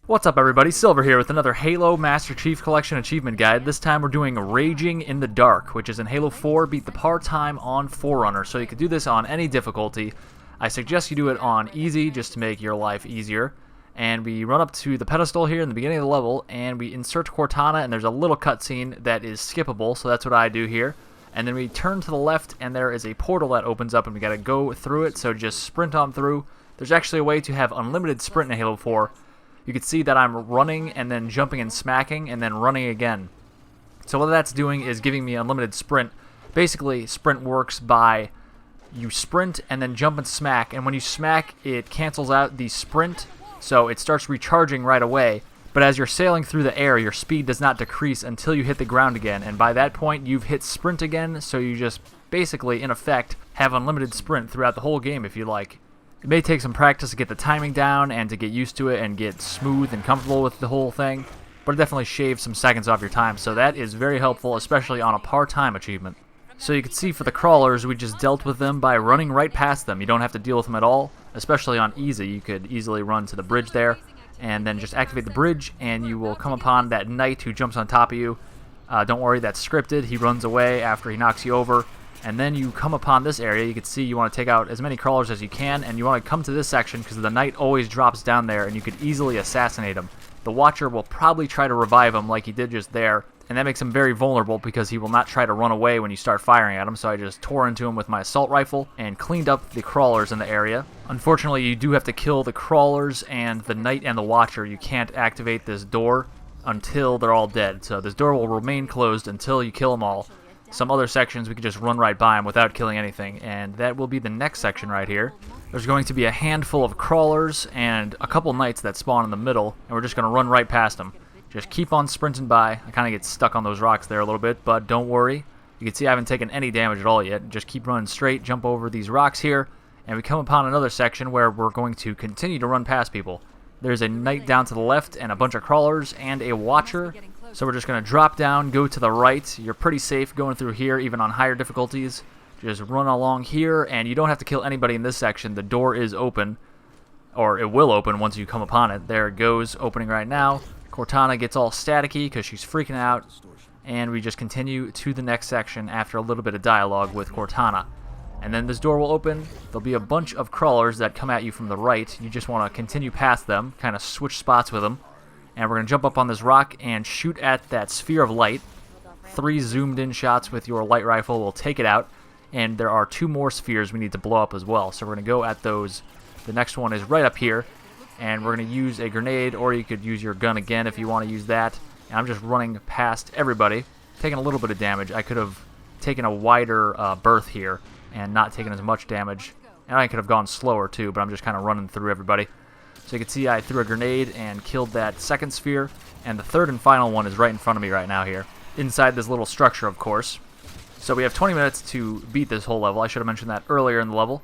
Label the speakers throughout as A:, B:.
A: What's up everybody, Silver here with another Halo Master Chief Collection Achievement Guide. This time we're doing Raging in the Dark, which is in Halo 4, beat the par time on Forerunner. So you can do this on any difficulty. I suggest you do it on easy, just to make your life easier. And we run up to the pedestal here in the beginning of the level, and we insert Cortana, and there's a little cutscene that is skippable, so that's what I do here. And then we turn to the left, and there is a portal that opens up, and we gotta go through it, so just sprint on through. There's actually a way to have unlimited sprint in Halo 4. You can see that I'm running and then jumping and smacking and then running again. So what that's doing is giving me unlimited sprint. Basically, sprint works by you sprint and then jump and smack, and when you smack, it cancels out the sprint, so it starts recharging right away. But as you're sailing through the air, your speed does not decrease until you hit the ground again, and by that point, you've hit sprint again, so you just basically, in effect, have unlimited sprint throughout the whole game if you like. It may take some practice to get the timing down and to get used to it and get smooth and comfortable with the whole thing, but it definitely shaves some seconds off your time, so that is very helpful, especially on a par-time achievement. So you can see for the crawlers, we just dealt with them by running right past them. You don't have to deal with them at all, especially on easy. You could easily run to the bridge there and then just activate the bridge, and you will come upon that knight who jumps on top of you. Don't worry, that's scripted. He runs away after he knocks you over. And then you come upon this area. You can see you want to take out as many crawlers as you can, and you want to come to this section because the knight always drops down there and you could easily assassinate him. The Watcher will probably try to revive him like he did just there, and that makes him very vulnerable because he will not try to run away when you start firing at him, so I just tore into him with my assault rifle and cleaned up the crawlers in the area. Unfortunately, you do have to kill the crawlers and the knight and the Watcher. You can't activate this door until they're all dead, so this door will remain closed until you kill them all. Some other sections we could just run right by them without killing anything, and that will be the next section right here. There's going to be a handful of crawlers and a couple knights that spawn in the middle, and we're just going to run right past them. Just keep on sprinting by. I kind of get stuck on those rocks there a little bit, but don't worry. You can see I haven't taken any damage at all yet. Just keep running straight, jump over these rocks here, and we come upon another section where we're going to continue to run past people. There's a knight down to the left and a bunch of crawlers and a Watcher. So we're just going to drop down, go to the right. You're pretty safe going through here, even on higher difficulties. Just run along here, and you don't have to kill anybody in this section. The door is open, or it will open once you come upon it. There it goes, opening right now. Cortana gets all staticky because she's freaking out, and we just continue to the next section after a little bit of dialogue with Cortana. And then this door will open. There'll be a bunch of crawlers that come at you from the right. You just want to continue past them, kind of switch spots with them. And we're going to jump up on this rock and shoot at that sphere of light. 3 zoomed in shots with your light rifle will take it out. And there are 2 more spheres we need to blow up as well. So we're going to go at those. The next one is right up here. And we're going to use a grenade, or you could use your gun again if you want to use that. And I'm just running past everybody, taking a little bit of damage. I could have taken a wider berth here and not taken as much damage. And I could have gone slower too, but I'm just kind of running through everybody. So you can see I threw a grenade and killed that second sphere, and the third and final one is right in front of me right now here, inside this little structure, of course. So we have 20 minutes to beat this whole level. I should have mentioned that earlier in the level,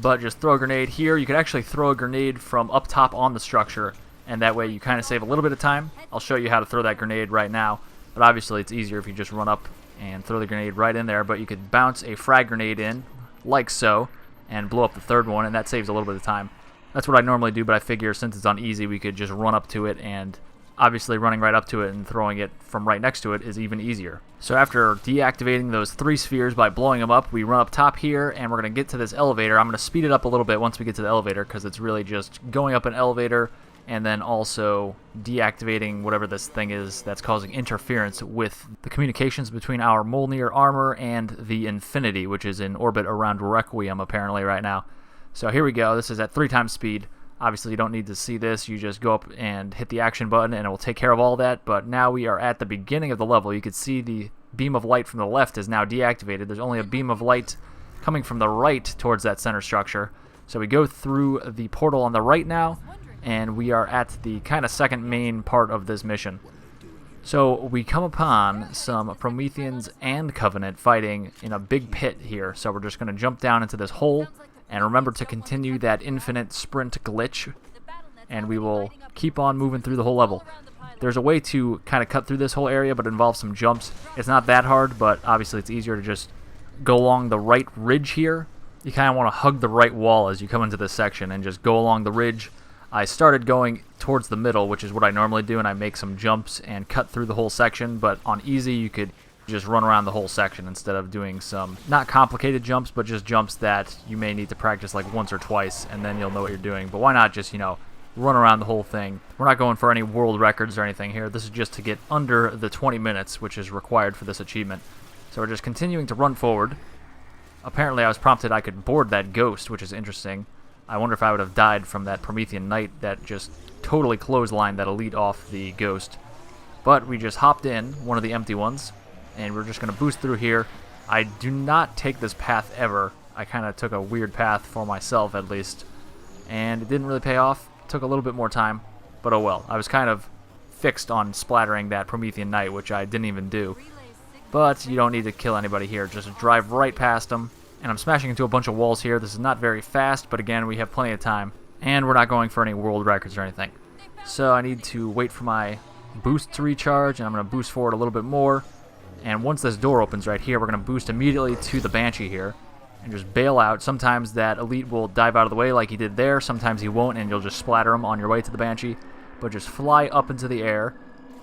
A: but just throw a grenade here. You could actually throw a grenade from up top on the structure, and that way you kind of save a little bit of time. I'll show you how to throw that grenade right now, but obviously it's easier if you just run up and throw the grenade right in there, but you could bounce a frag grenade in, like so, and blow up the third one, and that saves a little bit of time. That's what I normally do, but I figure since it's on easy, we could just run up to it, and obviously running right up to it and throwing it from right next to it is even easier. So after deactivating those 3 spheres by blowing them up, we run up top here, and we're going to get to this elevator. I'm going to speed it up a little bit once we get to the elevator, because it's really just going up an elevator and then also deactivating whatever this thing is that's causing interference with the communications between our Mjolnir armor and the Infinity, which is in orbit around Requiem apparently right now. So here we go. This is at 3 times speed. Obviously, you don't need to see this. You just go up and hit the action button, and it will take care of all that. But now we are at the beginning of the level. You can see the beam of light from the left is now deactivated. There's only a beam of light coming from the right towards that center structure. So we go through the portal on the right now, and we are at the kind of second main part of this mission. So we come upon some Prometheans and Covenant fighting in a big pit here. So we're just going to jump down into this hole. And remember to continue that infinite sprint glitch, and we will keep on moving through the whole level. There's a way to kind of cut through this whole area, but it involves some jumps. It's not that hard, but obviously it's easier to just go along the right ridge here. You kind of want to hug the right wall as you come into this section and just go along the ridge. I started going towards the middle, which is what I normally do, and I make some jumps and cut through the whole section. But on easy, you could just run around the whole section instead of doing some not complicated jumps, but just jumps that you may need to practice like once or twice, and then you'll know what you're doing. But why not just, you know, run around the whole thing? We're not going for any world records or anything here. This is just to get under the 20 minutes, which is required for this achievement. So we're just continuing to run forward. Apparently I was prompted I could board that ghost, which is interesting. I wonder if I would have died from that Promethean Knight that just totally clotheslined that elite off the ghost. But we just hopped in, one of the empty ones, and we're just going to boost through here. I do not take this path ever. I kind of took a weird path for myself, at least. And it didn't really pay off. Took a little bit more time, but oh well. I was kind of fixed on splattering that Promethean Knight, which I didn't even do. But you don't need to kill anybody here. Just drive right past them. And I'm smashing into a bunch of walls here. This is not very fast, but again, we have plenty of time. And we're not going for any world records or anything. So I need to wait for my boost to recharge, and I'm going to boost forward a little bit more. And once this door opens right here, we're going to boost immediately to the Banshee here and just bail out. Sometimes that elite will dive out of the way like he did there. Sometimes he won't, and you'll just splatter him on your way to the Banshee. But just fly up into the air,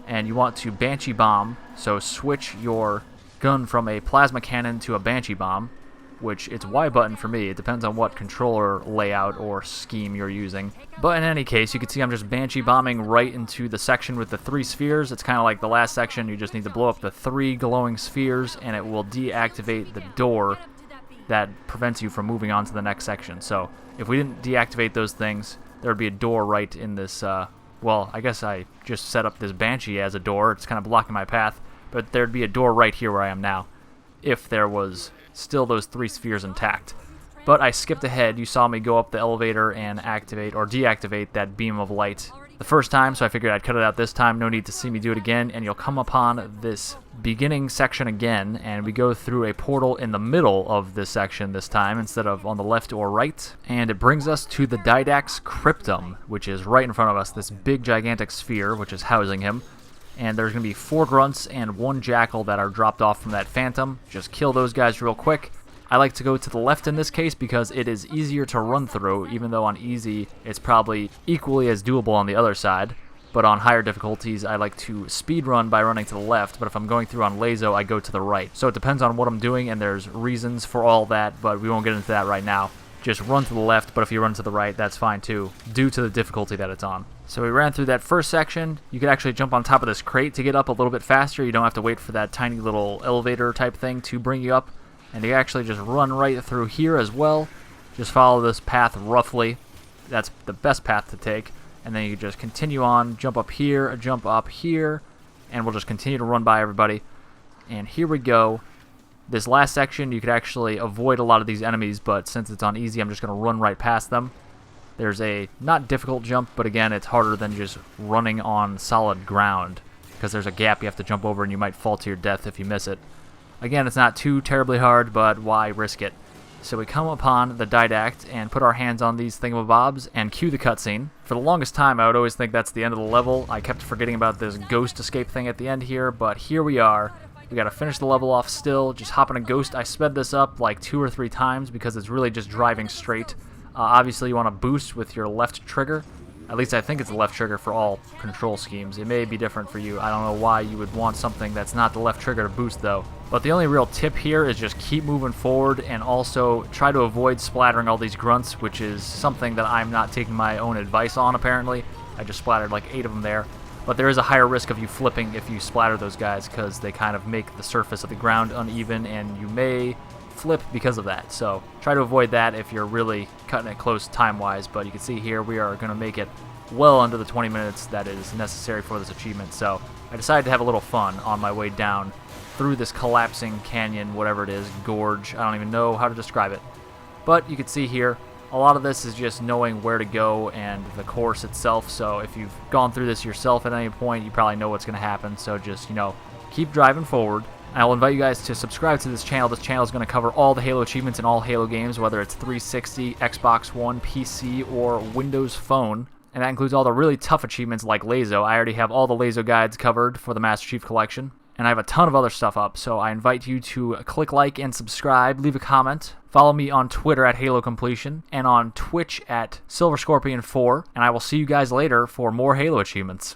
A: and you want to Banshee bomb. So switch your gun from a plasma cannon to a Banshee bomb, which it's Y button for me. It depends on what controller layout or scheme you're using. But in any case, you can see I'm just Banshee bombing right into the section with the 3 spheres. It's kind of like the last section. You just need to blow up the 3 glowing spheres, and it will deactivate the door that prevents you from moving on to the next section. So if we didn't deactivate those things, there would be a door right in this, well, I guess I just set up this Banshee as a door. It's kind of blocking my path, but there'd be a door right here where I am now, if there was still those 3 spheres intact. But I skipped ahead. You saw me go up the elevator and activate or deactivate that beam of light the first time, so I figured I'd cut it out this time. No need to see me do it again, and you'll come upon this beginning section again, and we go through a portal in the middle of this section this time instead of on the left or right, and it brings us to the Didact's Cryptum, which is right in front of us, this big gigantic sphere which is housing him. And there's going to be 4 grunts and 1 jackal that are dropped off from that phantom. Just kill those guys real quick. I like to go to the left in this case because it is easier to run through, even though on easy it's probably equally as doable on the other side. But on higher difficulties I like to speed run by running to the left, but if I'm going through on Lazo I go to the right. So it depends on what I'm doing, and there's reasons for all that, but we won't get into that right now. Just run to the left, but if you run to the right, that's fine too, due to the difficulty that it's on. So we ran through that first section. You could actually jump on top of this crate to get up a little bit faster. You don't have to wait for that tiny little elevator type thing to bring you up. And you actually just run right through here as well. Just follow this path roughly. That's the best path to take. And then you just continue on, jump up here, and we'll just continue to run by everybody. And here we go. This last section, you could actually avoid a lot of these enemies, but since it's on easy, I'm just going to run right past them. There's a not difficult jump, but again, it's harder than just running on solid ground, because there's a gap you have to jump over and you might fall to your death if you miss it. Again, it's not too terribly hard, but why risk it? So we come upon the Didact and put our hands on these thingamabobs and cue the cutscene. For the longest time, I would always think that's the end of the level. I kept forgetting about this ghost escape thing at the end here, but here we are. We gotta finish the level off still, just hop in a ghost. I sped this up like 2 or 3 times because it's really just driving straight. Obviously you want to boost with your left trigger. At least I think it's the left trigger for all control schemes. It may be different for you. I don't know why you would want something that's not the left trigger to boost though. But the only real tip here is just keep moving forward and also try to avoid splattering all these grunts, which is something that I'm not taking my own advice on apparently. I just splattered like 8 of them there. But there is a higher risk of you flipping if you splatter those guys because they kind of make the surface of the ground uneven and you may flip because of that. So try to avoid that if you're really cutting it close time-wise. But you can see here we are going to make it well under the 20 minutes that is necessary for this achievement. So I decided to have a little fun on my way down through this collapsing canyon, whatever it is, gorge. I don't even know how to describe it. But you can see here, a lot of this is just knowing where to go and the course itself. So if you've gone through this yourself at any point, you probably know what's going to happen. So just, you know, keep driving forward. I will invite you guys to subscribe to this channel. This channel is going to cover all the Halo achievements in all Halo games, whether it's 360, Xbox One, PC, or Windows Phone. And that includes all the really tough achievements like Lazo. I already have all the Lazo guides covered for the Master Chief Collection. and I have a ton of other stuff up, so I invite you to click like and subscribe, leave a comment, follow me on Twitter at HaloCompletion, and on Twitch at SilverScorpion4, and I will see you guys later for more Halo achievements.